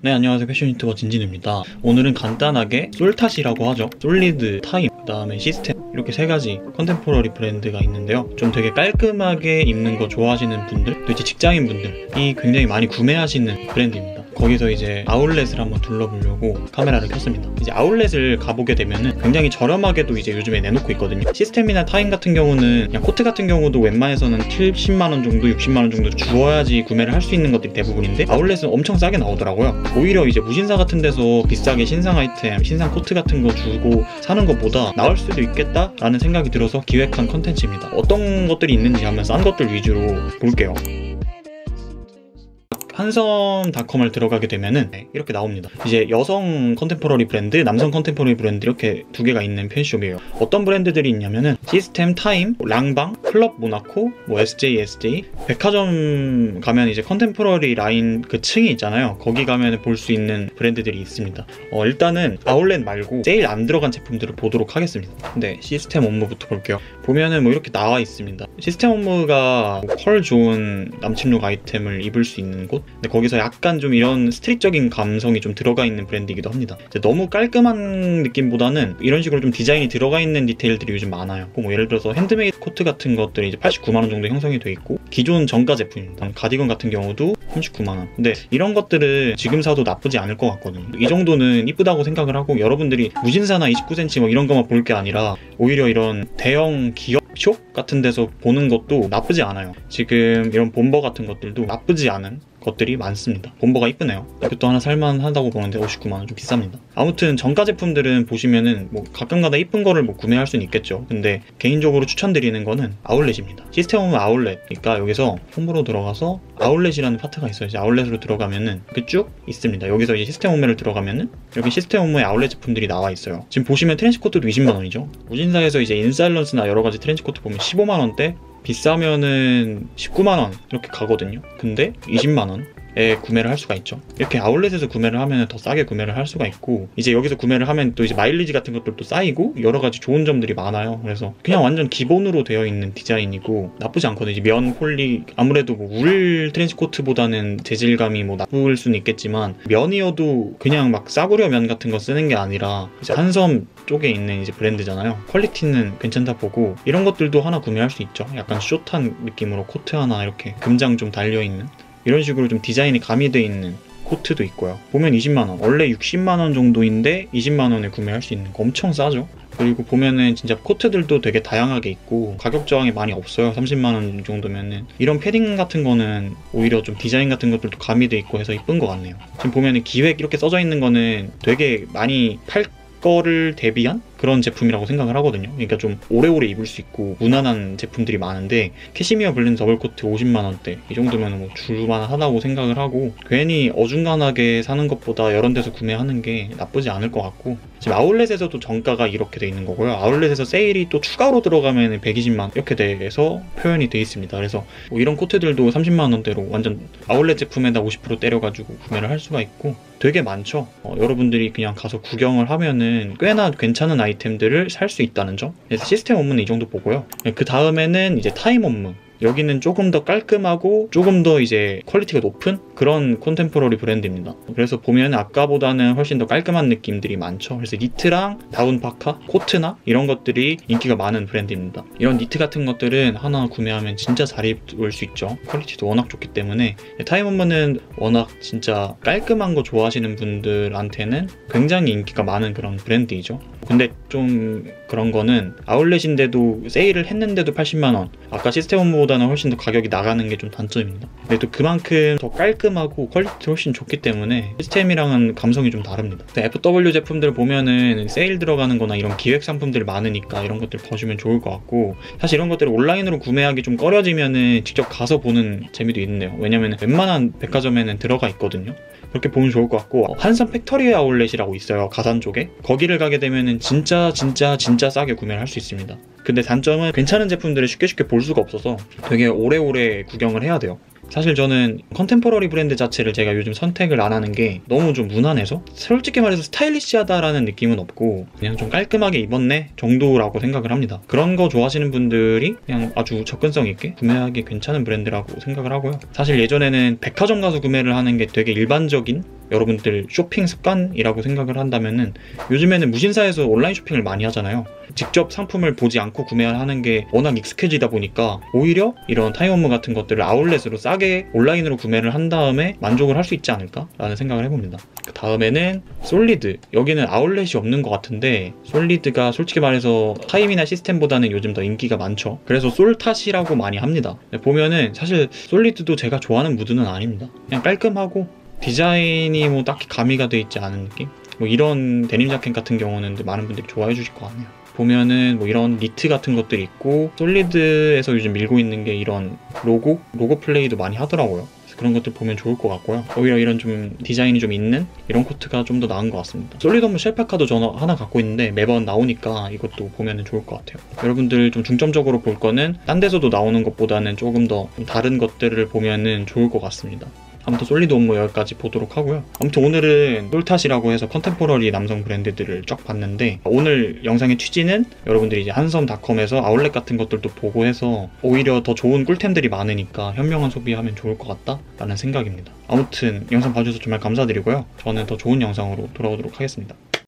네, 안녕하세요. 패션 유튜버 진진우입니다. 오늘은 간단하게 솔탓이라고 하죠. 솔리드, 타임, 그 다음에 시스템, 이렇게 세 가지 컨템포러리 브랜드가 있는데요. 좀 되게 깔끔하게 입는 거 좋아하시는 분들, 또 이제 직장인 분들이 굉장히 많이 구매하시는 브랜드입니다. 거기서 이제 아울렛을 한번 둘러보려고 카메라를 켰습니다. 이제 아울렛을 가보게 되면은 굉장히 저렴하게도 이제 요즘에 내놓고 있거든요. 시스템이나 타임 같은 경우는 그냥 코트 같은 경우도 웬만해서는 70만원 정도, 60만원 정도 주어야지 구매를 할 수 있는 것들이 대부분인데, 아울렛은 엄청 싸게 나오더라고요. 오히려 이제 무신사 같은 데서 비싸게 신상 아이템, 신상 코트 같은 거 주고 사는 것보다 나을 수도 있겠다라는 생각이 들어서 기획한 컨텐츠입니다. 어떤 것들이 있는지 한번 싼 것들 위주로 볼게요. 한섬닷컴을 들어가게 되면은 이렇게 나옵니다. 이제 여성 컨템포러리 브랜드, 남성 컨템포러리 브랜드 이렇게 두 개가 있는 펜숍이에요. 어떤 브랜드들이 있냐면은 시스템, 타임, 랑방, 클럽 모나코, SJ 백화점 가면 이제 컨템포러리 라인 그 층이 있잖아요. 거기 가면 볼 수 있는 브랜드들이 있습니다. 일단은 아울렛 말고 세일 안 들어간 제품들을 보도록 하겠습니다. 네, 시스템 업무부터 볼게요. 보면은 뭐 이렇게 나와 있습니다. 시스템 업무가 퀄 좋은 남침룩 아이템을 입을 수 있는 곳. 근데 거기서 약간 좀 이런 스트릿적인 감성이 좀 들어가 있는 브랜드이기도 합니다. 너무 깔끔한 느낌보다는 이런 식으로 좀 디자인이 들어가 있는 디테일들이 요즘 많아요. 뭐 예를 들어서 핸드메이드 코트 같은 것들이 이제 89만원 정도 형성이 돼 있고, 기존 정가 제품입니다. 가디건 같은 경우도 39만원. 근데 이런 것들은 지금 사도 나쁘지 않을 것 같거든요. 이 정도는 이쁘다고 생각을 하고, 여러분들이 무신사나 29cm 뭐 이런 것만 볼 게 아니라 오히려 이런 대형 기업 숍 같은 데서 보는 것도 나쁘지 않아요. 지금 이런 본버 같은 것들도 나쁘지 않은 것들이 많습니다. 본버가 이쁘네요. 이것도 하나 살만하다고 보는데 59만원 좀 비쌉니다. 아무튼 정가 제품들은 보시면은 뭐 가끔가다 이쁜 거를 뭐 구매할 수는 있겠죠. 근데 개인적으로 추천드리는 거는 아울렛입니다. 시스템홈은 아울렛. 그러니까 여기서 홈으로 들어가서 아울렛이라는 파트가 있어요. 이제 아울렛으로 들어가면은 이렇게 쭉 있습니다. 여기서 이제 시스템 홈을 들어가면은 여기 시스템 홈의 아울렛 제품들이 나와 있어요. 지금 보시면 트렌치코트도 20만원이죠. 무신사에서 이제 인사일런스나 여러 가지 트렌치코트 보면 15만원대, 비싸면은 19만원 이렇게 가거든요. 근데 20만원에 구매를 할 수가 있죠. 이렇게 아울렛에서 구매를 하면 더 싸게 구매를 할 수가 있고, 이제 여기서 구매를 하면 또 이제 마일리지 같은 것들도 쌓이고 여러 가지 좋은 점들이 많아요. 그래서 그냥 완전 기본으로 되어 있는 디자인이고 나쁘지 않거든요. 이제 면 폴리, 아무래도 뭐 울 트렌치코트보다는 재질감이 뭐 나쁠 수는 있겠지만, 면이어도 그냥 막 싸구려 면 같은 거 쓰는 게 아니라 이제 한섬 쪽에 있는 이제 브랜드잖아요. 퀄리티는 괜찮다 보고, 이런 것들도 하나 구매할 수 있죠. 약간 숏한 느낌으로 코트 하나 이렇게 금장 좀 달려있는 이런 식으로 좀 디자인이 가미되어 있는 코트도 있고요. 보면 20만원, 원래 60만원 정도인데 20만원에 구매할 수 있는 거 엄청 싸죠. 그리고 보면은 진짜 코트들도 되게 다양하게 있고 가격 저항이 많이 없어요. 30만원 정도면은. 이런 패딩 같은 거는 오히려 좀 디자인 같은 것들도 가미돼 있고 해서 이쁜 것 같네요. 지금 보면은 기획 이렇게 써져 있는 거는 되게 많이 팔 거를 대비한 그런 제품이라고 생각을 하거든요. 그러니까 좀 오래오래 입을 수 있고 무난한 제품들이 많은데, 캐시미어 블렌 더블코트 50만원대 이 정도면 뭐 줄만하다고 생각을 하고, 괜히 어중간하게 사는 것보다 여러 데서 구매하는 게 나쁘지 않을 것 같고, 지금 아울렛에서도 정가가 이렇게 돼 있는 거고요. 아울렛에서 세일이 또 추가로 들어가면 120만 이렇게 돼서 표현이 돼 있습니다. 그래서 뭐 이런 코트들도 30만원대로 완전 아울렛 제품에다 50% 때려가지고 구매를 할 수가 있고 되게 많죠. 여러분들이 그냥 가서 구경을 하면은 꽤나 괜찮은 아이템들을 살 수 있다는 점. 그래서 시스템 업무는 이 정도 보고요. 그 다음에는 이제 타임 업무. 여기는 조금 더 깔끔하고 조금 더 이제 퀄리티가 높은 그런 컨템포러리 브랜드입니다. 그래서 보면 아까보다는 훨씬 더 깔끔한 느낌들이 많죠. 그래서 니트랑 다운 파카, 코트나 이런 것들이 인기가 많은 브랜드입니다. 이런 니트 같은 것들은 하나 구매하면 진짜 잘 입을 수 있죠. 퀄리티도 워낙 좋기 때문에. 타임 업무는 워낙 진짜 깔끔한 거 좋아하시는 분들한테는 굉장히 인기가 많은 그런 브랜드이죠. 근데 좀 그런 거는 아울렛인데도 세일을 했는데도 80만원, 아까 시스템 업무보다는 훨씬 더 가격이 나가는 게 좀 단점입니다. 근데 또 그만큼 더 깔끔하고 퀄리티 훨씬 좋기 때문에 시스템이랑은 감성이 좀 다릅니다. FW 제품들 보면은 세일 들어가는 거나 이런 기획 상품들이 많으니까 이런 것들 보시면 좋을 것 같고, 사실 이런 것들을 온라인으로 구매하기 좀 꺼려지면은 직접 가서 보는 재미도 있네요. 왜냐면 웬만한 백화점에는 들어가 있거든요. 그렇게 보면 좋을 것 같고, 한섬 팩토리 아울렛이라고 있어요. 가산 쪽에. 거기를 가게 되면은 진짜 싸게 구매를 할 수 있습니다. 근데 단점은 괜찮은 제품들을 쉽게 볼 수가 없어서 되게 오래오래 구경을 해야 돼요. 사실 저는 컨템포러리 브랜드 자체를 제가 요즘 선택을 안 하는 게 너무 좀 무난해서, 솔직히 말해서 스타일리시하다라는 느낌은 없고 그냥 좀 깔끔하게 입었네 정도라고 생각을 합니다. 그런 거 좋아하시는 분들이 그냥 아주 접근성 있게 구매하기 괜찮은 브랜드라고 생각을 하고요. 사실 예전에는 백화점 가서 구매를 하는 게 되게 일반적인 여러분들 쇼핑 습관이라고 생각을 한다면은 요즘에는 무신사에서 온라인 쇼핑을 많이 하잖아요. 직접 상품을 보지 않고 구매를 하는 게 워낙 익숙해지다 보니까 오히려 이런 타이머무 같은 것들을 아울렛으로 싸게 온라인으로 구매를 한 다음에 만족을 할 수 있지 않을까 라는 생각을 해봅니다. 그 다음에는 솔리드. 여기는 아울렛이 없는 것 같은데 솔리드가 솔직히 말해서 타임이나 시스템보다는 요즘 더 인기가 많죠. 그래서 솔탓이라고 많이 합니다. 보면은 사실 솔리드도 제가 좋아하는 무드는 아닙니다. 그냥 깔끔하고 디자인이 뭐 딱히 가미가 돼 있지 않은 느낌? 뭐 이런 데님 자켓 같은 경우는 많은 분들이 좋아해 주실 것 같네요. 보면은 뭐 이런 니트 같은 것들이 있고 솔리드에서 요즘 밀고 있는 게 이런 로고 플레이도 많이 하더라고요. 그래서 그런 것들 보면 좋을 것 같고요. 오히려 이런 좀 디자인이 좀 있는 이런 코트가 좀 더 나은 것 같습니다. 솔리드홈 쉘파카도 저는 하나 갖고 있는데 매번 나오니까 이것도 보면은 좋을 것 같아요. 여러분들 좀 중점적으로 볼 거는 딴 데서도 나오는 것보다는 조금 더 다른 것들을 보면은 좋을 것 같습니다. 아무튼 솔리드 홈모 여기까지 보도록 하고요. 아무튼 오늘은 솔탓이라고 해서 컨템포러리 남성 브랜드들을 쫙 봤는데 오늘 영상의 취지는 여러분들이 이제 한섬닷컴에서 아울렛 같은 것들도 보고 해서 오히려 더 좋은 꿀템들이 많으니까 현명한 소비하면 좋을 것 같다 라는 생각입니다. 아무튼 영상 봐주셔서 정말 감사드리고요. 저는 더 좋은 영상으로 돌아오도록 하겠습니다.